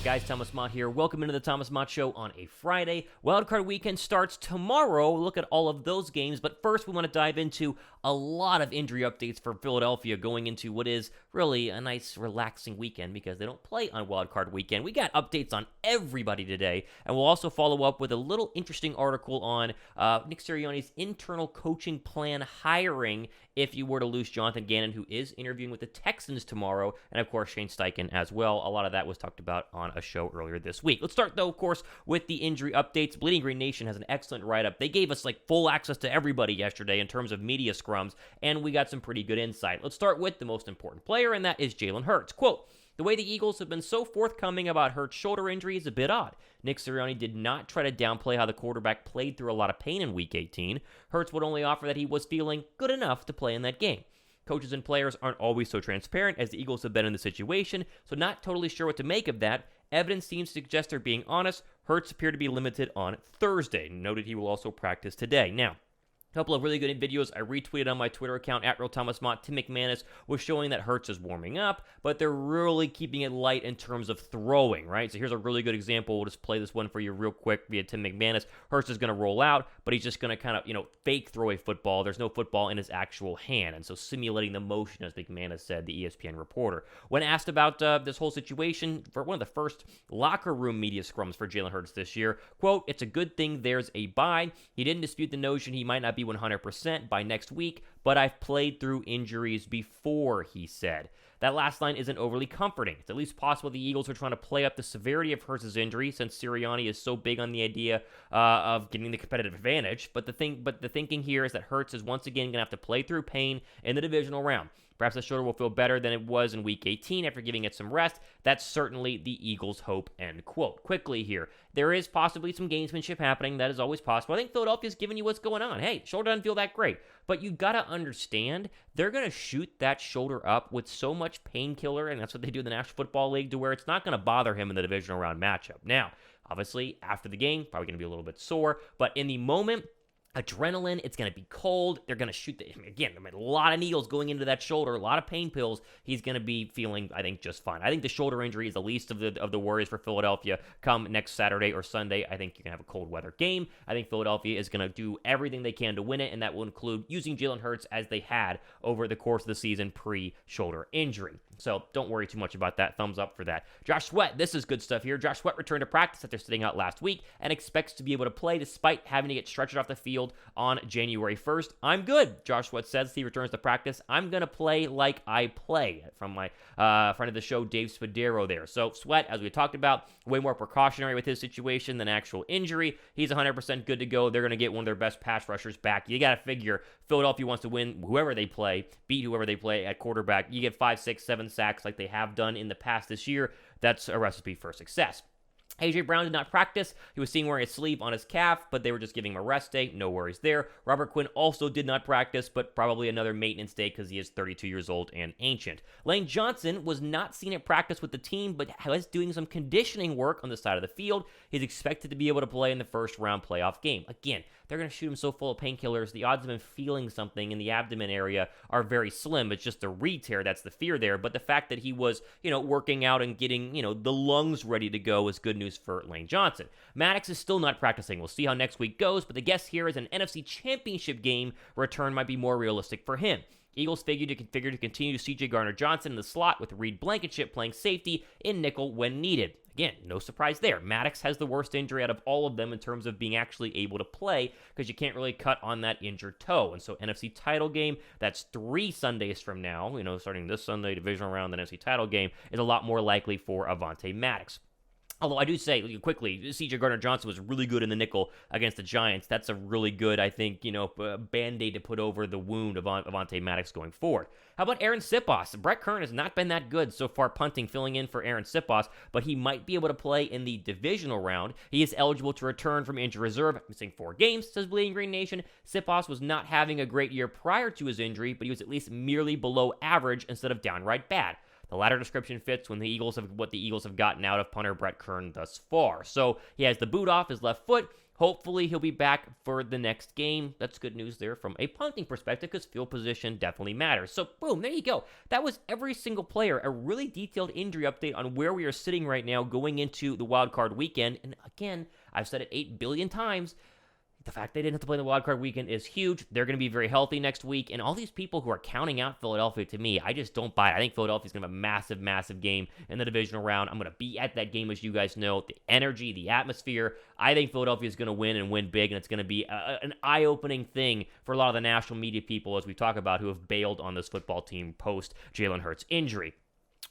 up, guys? Thomas Mott here. Welcome into the Thomas Mott Show on a Friday. Wildcard weekend starts tomorrow. We'll look at all of those games, but first we want to dive into a lot of injury updates for Philadelphia going into what is really a nice, relaxing weekend because they don't play on Wildcard weekend. We got updates on everybody today, and we'll also follow up with a little interesting article on Nick Sirianni's internal coaching plan hiring if you were to lose Jonathan Gannon, who is interviewing with the Texans tomorrow, and of course Shane Steichen as well. A lot of that was talked about on a show earlier this week. Let's start, though, of course, with the injury updates. Bleeding Green Nation has an excellent write-up. They gave us full access to everybody yesterday in terms of media scrums, and we got some pretty good insight. Let's start with the most important player, and that is Jalen Hurts. Quote, "The way the Eagles have been so forthcoming about Hurts' shoulder injury is a bit odd. Nick Sirianni did not try to downplay how the quarterback played through a lot of pain in Week 18. Hurts would only offer that he was feeling good enough to play in that game. Coaches and players aren't always so transparent as the Eagles have been in the situation, so not totally sure what to make of that. Evidence seems to suggest they're being honest. Hurts appeared to be limited on Thursday. Noted he will also practice today." Now, a couple of really good videos I retweeted on my Twitter account, @RealThomasMott. Tim McManus was showing that Hurts is warming up, but they're really keeping it light in terms of throwing, right? So here's a really good example. We'll just play this one for you real quick via Tim McManus. Hurts is going to roll out, but he's just going to kind of, fake throw a football. There's no football in his actual hand, and so simulating the motion, as McManus said, the ESPN reporter. When asked about this whole situation for one of the first locker room media scrums for Jalen Hurts this year, quote, "It's a good thing there's a bye. He didn't dispute the notion he might not be 100% by next week, but I've played through injuries before," he said. That last line isn't overly comforting. It's at least possible the Eagles are trying to play up the severity of Hurts' injury since Sirianni is so big on the idea of getting the competitive advantage. But the thinking here is that Hurts is once again going to have to play through pain in the divisional round. Perhaps the shoulder will feel better than it was in Week 18 after giving it some rest. That's certainly the Eagles' hope, end quote. Quickly here, there is possibly some gamesmanship happening. That is always possible. I think Philadelphia's giving you what's going on. Hey, shoulder doesn't feel that great. But you got to understand, they're going to shoot that shoulder up with so much painkiller, and that's what they do in the National Football League, to where it's not going to bother him in the divisional round matchup. Now, obviously, after the game, probably going to be a little bit sore, but in the moment, adrenaline, it's going to be cold. They're going to shoot a lot of needles going into that shoulder, a lot of pain pills. He's going to be feeling, I think, just fine. I think the shoulder injury is the least of the worries for Philadelphia come next Saturday or Sunday. I think you're going to have a cold weather game. I think Philadelphia is going to do everything they can to win it, and that will include using Jalen Hurts as they had over the course of the season pre-shoulder injury. So don't worry too much about that. Thumbs up for that. Josh Sweat, this is good stuff here. Josh Sweat returned to practice after sitting out last week and expects to be able to play despite having to get stretched off the field on January 1st. "I'm good," Josh Sweat says he returns to practice. "I'm going to play like I play," from my friend of the show, Dave Spadero there. So Sweat, as we talked about, way more precautionary with his situation than actual injury. He's 100% good to go. They're going to get one of their best pass rushers back. You got to figure Philadelphia wants to win whoever they play, beat whoever they play at quarterback. You get 5, 6, 7 sacks like they have done in the past this year. That's a recipe for success. A.J. Brown did not practice. He was seen wearing a sleeve on his calf, but they were just giving him a rest day. No worries there. Robert Quinn also did not practice, but probably another maintenance day because he is 32 years old and ancient. Lane Johnson was not seen at practice with the team, but was doing some conditioning work on the side of the field. He's expected to be able to play in the first-round playoff game. Again, they're going to shoot him so full of painkillers, the odds of him feeling something in the abdomen area are very slim. It's just a re-tear. That's the fear there. But the fact that he was, working out and getting, the lungs ready to go is good news for Lane Johnson. Maddox is still not practicing. We'll see how next week goes, but the guess here is an NFC Championship game return might be more realistic for him. Eagles figure to continue C.J. Gardner-Johnson in the slot with Reed Blankenship playing safety in nickel when needed. Again, no surprise there. Maddox has the worst injury out of all of them in terms of being actually able to play because you can't really cut on that injured toe. And so NFC title game, that's 3 Sundays from now, starting this Sunday, divisional round, the NFC title game, is a lot more likely for Avonte Maddox. Although I do say, quickly, C.J. Gardner-Johnson was really good in the nickel against the Giants. That's a really good, I think, Band-Aid to put over the wound of Avonte Maddox going forward. How about Aaron Sipos? Brett Kern has not been that good so far punting, filling in for Aaron Sipos, but he might be able to play in the divisional round. He is eligible to return from injury reserve, missing 4 games, says Bleeding Green Nation. Sipos was not having a great year prior to his injury, but he was at least merely below average instead of downright bad. The latter description fits what the Eagles have gotten out of punter Brett Kern thus far. So he has the boot off his left foot. hopefully he'll be back for the next game. That's good news there from a punting perspective because field position definitely matters. So, boom, there you go. That was every single player. A really detailed injury update on where we are sitting right now going into the wild card weekend. And again, I've said it 8 billion times. The fact they didn't have to play the wild card weekend is huge. They're going to be very healthy next week. And all these people who are counting out Philadelphia, to me, I just don't buy it. I think Philadelphia's going to have a massive, massive game in the divisional round. I'm going to be at that game, as you guys know. The energy, the atmosphere. I think Philadelphia is going to win and win big. And it's going to be an eye-opening thing for a lot of the national media people, as we talk about, who have bailed on this football team post Jalen Hurts injury.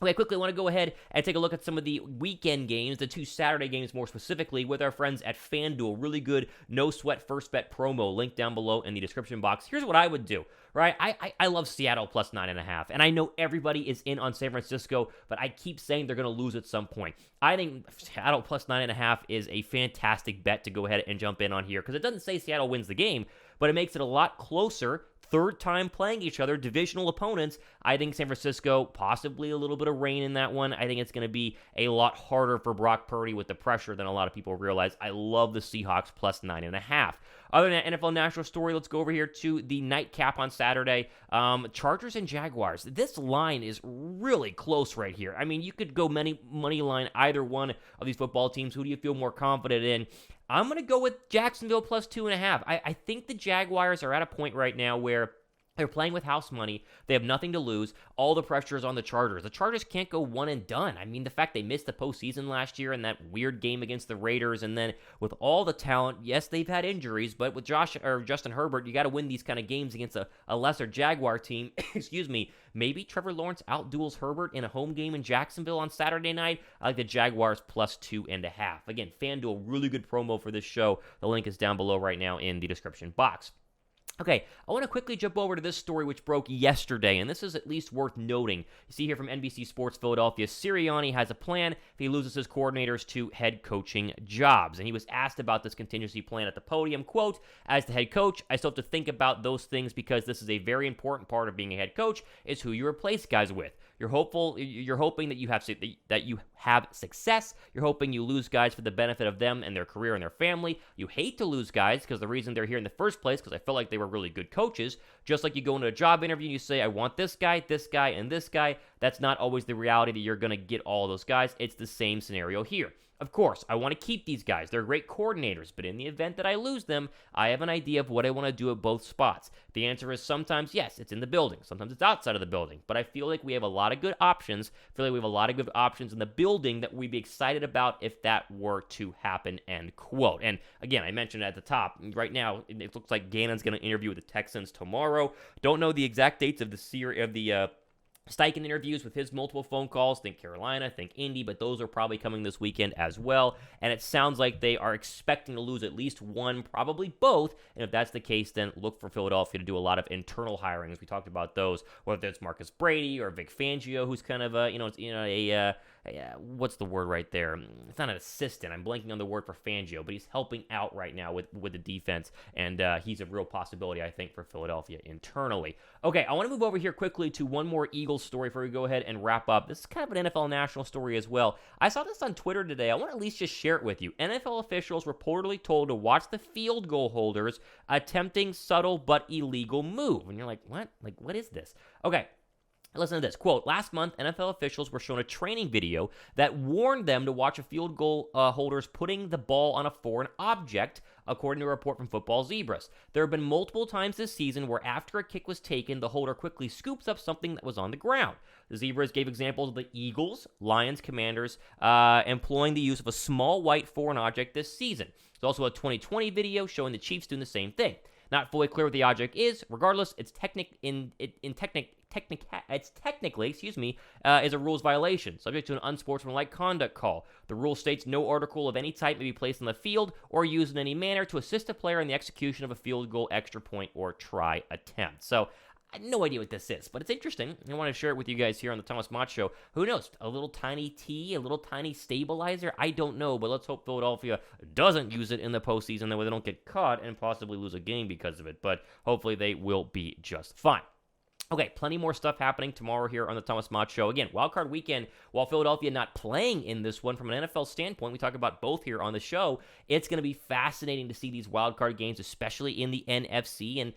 Okay, quickly, I want to go ahead and take a look at some of the weekend games, the 2 Saturday games more specifically, with our friends at FanDuel. Really good no-sweat first bet promo, link down below in the description box. Here's what I would do, right? I love Seattle plus 9.5, and I know everybody is in on San Francisco, but I keep saying they're going to lose at some point. I think Seattle plus 9.5 is a fantastic bet to go ahead and jump in on here, because it doesn't say Seattle wins the game, but it makes it a lot closer. Third time playing each other, divisional opponents. I think San Francisco, possibly a little bit of rain in that one. I think it's going to be a lot harder for Brock Purdy with the pressure than a lot of people realize. I love the Seahawks plus 9.5. Other than that NFL national story, let's go over here to the nightcap on Saturday. Chargers and Jaguars. This line is really close right here. I mean, you could go money line either one of these football teams. Who do you feel more confident in? I'm going to go with Jacksonville plus 2.5. I think the Jaguars are at a point right now where they're playing with house money. They have nothing to lose. All the pressure is on the Chargers. The Chargers can't go one and done. I mean, the fact they missed the postseason last year and that weird game against the Raiders, and then with all the talent, yes, they've had injuries, but with Justin Herbert, you got to win these kind of games against a lesser Jaguar team. Excuse me. Maybe Trevor Lawrence outduels Herbert in a home game in Jacksonville on Saturday night. I like the Jaguars plus 2.5. Again, FanDuel, really good promo for this show. The link is down below right now in the description box. Okay, I want to quickly jump over to this story which broke yesterday, and this is at least worth noting. You see here from NBC Sports Philadelphia, Sirianni has a plan if he loses his coordinators to head coaching jobs. And he was asked about this contingency plan at the podium. Quote, as the head coach, I still have to think about those things because this is a very important part of being a head coach, is who you replace guys with. You're hoping that you have success. You're hoping you lose guys for the benefit of them and their career and their family. You hate to lose guys because the reason they're here in the first place, because I feel like they were really good coaches. Just like you go into a job interview and you say, I want this guy, and this guy. That's not always the reality that you're going to get all those guys. It's the same scenario here. Of course, I want to keep these guys. They're great coordinators, but in the event that I lose them, I have an idea of what I want to do at both spots. The answer is sometimes, yes, it's in the building. Sometimes it's outside of the building. But I feel like we have a lot of good options. I feel like we have a lot of good options in the building that we'd be excited about if that were to happen, end quote. And again, I mentioned at the top, right now, it looks like Gannon's going to interview with the Texans tomorrow. Don't know the exact dates of the Steichen interviews with his multiple phone calls. Think Carolina, think Indy, but those are probably coming this weekend as well. And it sounds like they are expecting to lose at least one, probably both. And if that's the case, then look for Philadelphia to do a lot of internal hiring, as we talked about those, whether it's Marcus Brady or Vic Fangio, who's kind of what's the word right there? It's not an assistant. I'm blanking on the word for Fangio, but he's helping out right now with the defense, and he's a real possibility, I think, for Philadelphia internally. Okay, I want to move over here quickly to one more Eagles story before we go ahead and wrap up. This is kind of an NFL national story as well. I saw this on Twitter today. I want to at least just share it with you. NFL officials reportedly told to watch the field goal holders attempting subtle but illegal move. And you're like, what? Like, what is this? Okay. Listen to this. Quote, last month, NFL officials were shown a training video that warned them to watch a field goal holders putting the ball on a foreign object, according to a report from Football Zebras. There have been multiple times this season where after a kick was taken, the holder quickly scoops up something that was on the ground. The Zebras gave examples of the Eagles, Lions, Commanders employing the use of a small white foreign object this season. There's also a 2020 video showing the Chiefs doing the same thing. Not fully clear what the object is. Regardless, it's technically is a rules violation, subject to an unsportsmanlike conduct call. The rule states no article of any type may be placed on the field or used in any manner to assist a player in the execution of a field goal, extra point, or try attempt. So, I have no idea what this is, but it's interesting. I want to share it with you guys here on the Thomas Mott Show. Who knows? A little tiny T, a little tiny stabilizer? I don't know, but let's hope Philadelphia doesn't use it in the postseason. That way they don't get caught and possibly lose a game because of it, but hopefully they will be just fine. Okay, plenty more stuff happening tomorrow here on the Thomas Mott Show. Again, wildcard weekend, while Philadelphia not playing in this one from an NFL standpoint, we talk about both here on the show. It's going to be fascinating to see these wildcard games, especially in the NFC, and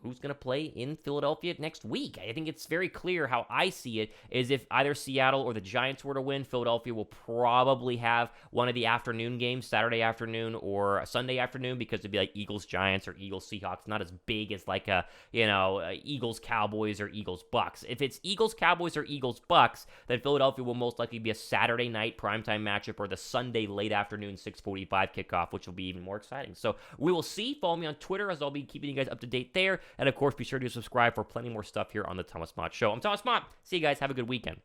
who's going to play in Philadelphia next week. I think it's very clear how I see it is if either Seattle or the Giants were to win, Philadelphia will probably have one of the afternoon games, Saturday afternoon or Sunday afternoon, because it'd be like Eagles-Giants or Eagles-Seahawks, not as big as like a, Eagles-Cowboys or Eagles-Bucks. If it's Eagles-Cowboys or Eagles-Bucks, then Philadelphia will most likely be a Saturday night primetime matchup or the Sunday late afternoon 6:45 kickoff, which will be even more exciting. So we will see. Follow me on Twitter as I'll be keeping you guys up to date there. And of course, be sure to subscribe for plenty more stuff here on the Thomas Mott Show. I'm Thomas Mott. See you guys. Have a good weekend.